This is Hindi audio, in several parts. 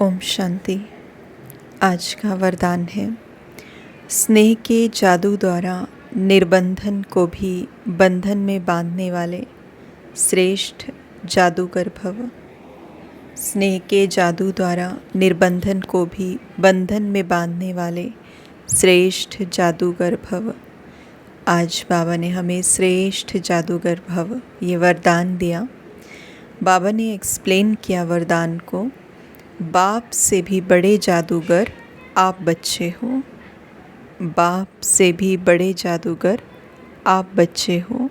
ओम शांति। आज का वरदान है, स्नेह के जादू द्वारा निर्बंधन को भी बंधन में बांधने वाले श्रेष्ठ जादूगर भव। स्नेह के जादू द्वारा निर्बंधन को भी बंधन में बांधने वाले श्रेष्ठ जादूगर भव। आज बाबा ने हमें श्रेष्ठ जादूगर भव ये वरदान दिया। बाबा ने एक्सप्लेन किया वरदान को, बाप से भी बड़े जादूगर आप बच्चे हो। बाप से भी बड़े जादूगर आप बच्चे हो।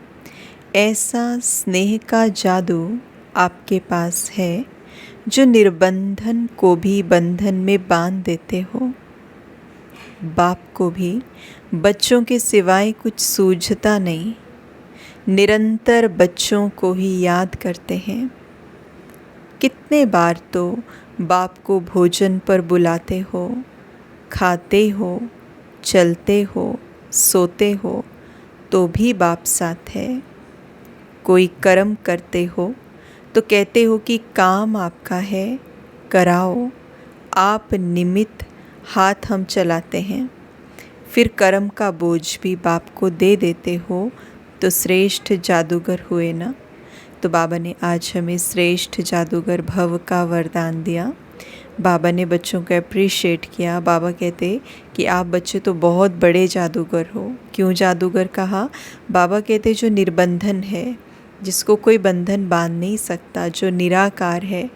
ऐसा स्नेह का जादू आपके पास है जो निर्बंधन को भी बंधन में बांध देते हो। बाप को भी बच्चों के सिवाय कुछ सूझता नहीं, निरंतर बच्चों को ही याद करते हैं। कितने बार तो बाप को भोजन पर बुलाते हो, खाते हो, चलते हो, सोते हो, तो भी बाप साथ है। कोई कर्म करते हो तो कहते हो कि काम आपका है, कराओ। आप निमित्त, हाथ हम चलाते हैं। फिर कर्म का बोझ भी बाप को दे देते हो, तो श्रेष्ठ जादूगर हुए ना। तो बाबा ने आज हमें श्रेष्ठ जादूगर भव का वरदान दिया। बाबा ने बच्चों को अप्रिशिएट किया। बाबा कहते कि आप बच्चे तो बहुत बड़े जादूगर हो। क्यों जादूगर कहा? बाबा कहते जो निर्बंधन है, जिसको कोई बंधन बांध नहीं सकता, जो निराकार है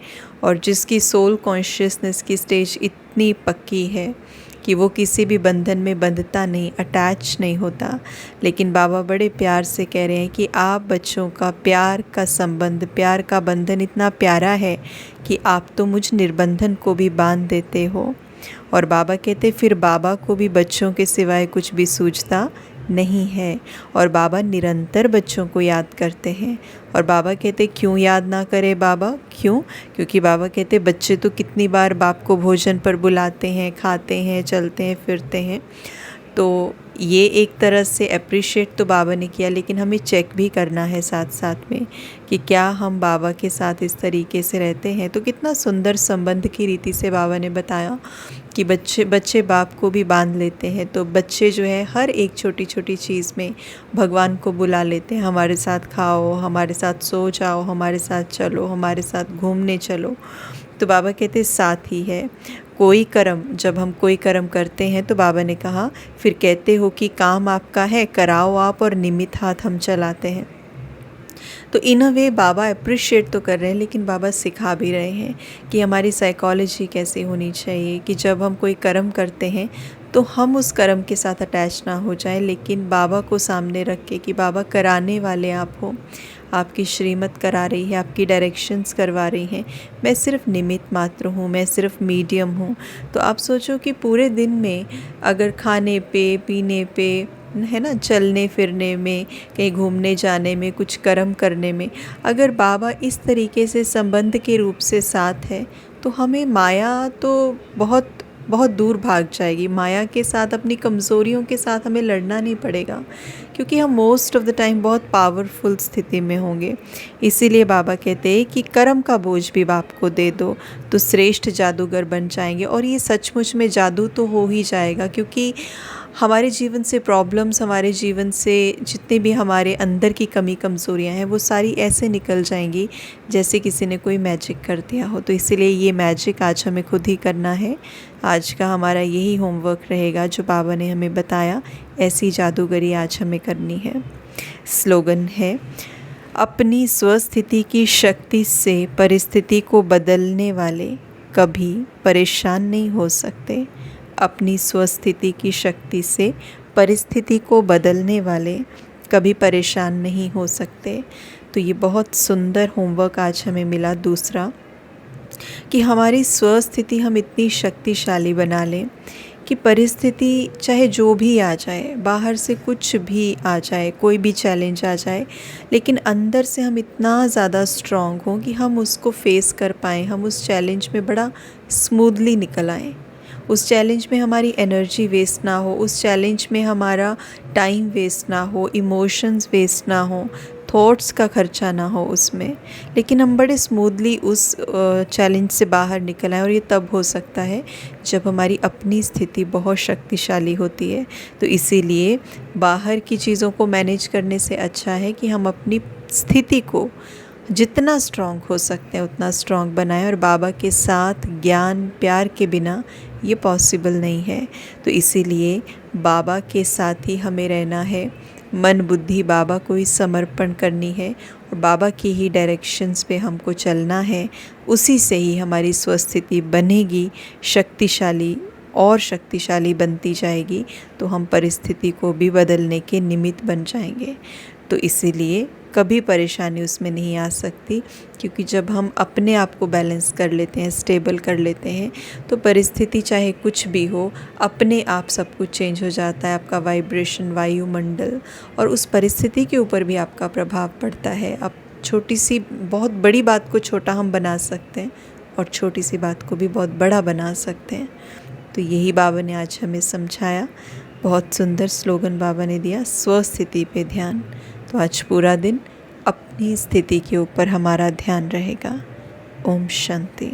और जिसकी सोल कॉन्शियसनेस की स्टेज इतनी पक्की है कि वो किसी भी बंधन में बंधता नहीं, अटैच नहीं होता। लेकिन बाबा बड़े प्यार से कह रहे हैं कि आप बच्चों का प्यार का संबंध, प्यार का बंधन इतना प्यारा है कि आप तो मुझ निर्बंधन को भी बांध देते हो। और बाबा कहते फिर बाबा को भी बच्चों के सिवाय कुछ भी सूझता नहीं है। और बाबा निरंतर बच्चों को याद करते हैं। और बाबा कहते क्यों याद ना करे बाबा? क्यों? क्योंकि बाबा कहते बच्चे तो कितनी बार बाप को भोजन पर बुलाते हैं, खाते हैं, चलते हैं, फिरते हैं। तो ये एक तरह से अप्रिशिएट तो बाबा ने किया, लेकिन हमें चेक भी करना है साथ साथ में कि क्या हम बाबा के साथ इस तरीके से रहते हैं। तो कितना सुंदर संबंध की रीति से बाबा ने बताया कि बच्चे बाप को भी बांध लेते हैं। तो बच्चे जो है हर एक छोटी छोटी चीज़ में भगवान को बुला लेते हैं। हमारे साथ खाओ, हमारे साथ सो जाओ, हमारे साथ चलो, हमारे साथ घूमने चलो। तो बाबा कहते साथ ही है। कोई कर्म, जब हम कोई कर्म करते हैं तो बाबा ने कहा फिर कहते हो कि काम आपका है, कराओ आप, और निमित्त हाथ हम चलाते हैं। तो इन अ वे बाबा अप्रिशिएट तो कर रहे हैं, लेकिन बाबा सिखा भी रहे हैं कि हमारी साइकोलॉजी कैसी होनी चाहिए कि जब हम कोई कर्म करते हैं तो हम उस कर्म के साथ अटैच ना हो जाए, लेकिन बाबा को सामने रख के कि बाबा कराने वाले आप हो, आपकी श्रीमत करा रही है, आपकी डायरेक्शंस करवा रही हैं, मैं सिर्फ निमित्त मात्र हूँ, मैं सिर्फ मीडियम हूँ। तो आप सोचो कि पूरे दिन में अगर खाने पे, पीने पे, है ना, चलने फिरने में, कहीं घूमने जाने में, कुछ कर्म करने में, अगर बाबा इस तरीके से संबंध के रूप से साथ है तो हमें माया तो बहुत बहुत दूर भाग जाएगी। माया के साथ, अपनी कमज़ोरियों के साथ हमें लड़ना नहीं पड़ेगा, क्योंकि हम मोस्ट ऑफ़ द टाइम बहुत पावरफुल स्थिति में होंगे। इसीलिए बाबा कहते हैं कि कर्म का बोझ भी बाप को दे दो तो श्रेष्ठ जादूगर बन जाएंगे। और ये सचमुच में जादू तो हो ही जाएगा, क्योंकि हमारे जीवन से प्रॉब्लम्स, हमारे जीवन से जितने भी हमारे अंदर की कमी कमज़ोरियाँ हैं वो सारी ऐसे निकल जाएंगी जैसे किसी ने कोई मैजिक कर दिया हो। तो इसीलिए ये मैजिक आज हमें खुद ही करना है। आज का हमारा यही होमवर्क रहेगा जो बाबा ने हमें बताया, ऐसी जादूगरी आज हमें करनी है। स्लोगन है, अपनी स्वस्थिति की शक्ति से परिस्थिति को बदलने वाले कभी परेशान नहीं हो सकते। अपनी स्वस्थिति की शक्ति से परिस्थिति को बदलने वाले कभी परेशान नहीं हो सकते। तो ये बहुत सुंदर होमवर्क आज हमें मिला। दूसरा कि हमारी स्वस्थिति हम इतनी शक्तिशाली बना लें कि परिस्थिति चाहे जो भी आ जाए, बाहर से कुछ भी आ जाए, कोई भी चैलेंज आ जाए, लेकिन अंदर से हम इतना ज़्यादा स्ट्रॉन्ग हों कि हम उसको फेस कर पाएँ, हम उस चैलेंज में बड़ा स्मूथली निकल आएँ। उस चैलेंज में हमारी एनर्जी वेस्ट ना हो, उस चैलेंज में हमारा टाइम वेस्ट ना हो, इमोशंस वेस्ट ना हो। थॉट्स का खर्चा ना हो उसमें, लेकिन हम बड़े स्मूथली उस चैलेंज से बाहर निकल आएँ। और ये तब हो सकता है जब हमारी अपनी स्थिति बहुत शक्तिशाली होती है। तो इसीलिए बाहर की चीज़ों को मैनेज करने से अच्छा है कि हम अपनी स्थिति को जितना स्ट्रॉन्ग हो सकते हैं उतना स्ट्रॉन्ग बनाएं। और बाबा के साथ ज्ञान प्यार के बिना ये पॉसिबल नहीं है। तो इसीलिए बाबा के साथ ही हमें रहना है, मन बुद्धि बाबा को ही समर्पण करनी है और बाबा की ही डायरेक्शंस पे हमको चलना है। उसी से ही हमारी स्वस्थिति बनेगी, शक्तिशाली और शक्तिशाली बनती जाएगी। तो हम परिस्थिति को भी बदलने के निमित्त बन जाएंगे। तो इसीलिए कभी परेशानी उसमें नहीं आ सकती, क्योंकि जब हम अपने आप को बैलेंस कर लेते हैं, स्टेबल कर लेते हैं, तो परिस्थिति चाहे कुछ भी हो, अपने आप सब कुछ चेंज हो जाता है। आपका वाइब्रेशन, वायुमंडल और उस परिस्थिति के ऊपर भी आपका प्रभाव पड़ता है। आप छोटी सी बहुत बड़ी बात को छोटा हम बना सकते हैं और छोटी सी बात को भी बहुत बड़ा बना सकते हैं। तो यही बाबा ने आज हमें समझाया। बहुत सुंदर स्लोगन बाबा ने दिया, स्वस्थिति पे ध्यान। तो आज पूरा दिन अपनी स्थिति के ऊपर हमारा ध्यान रहेगा। ओम शांति।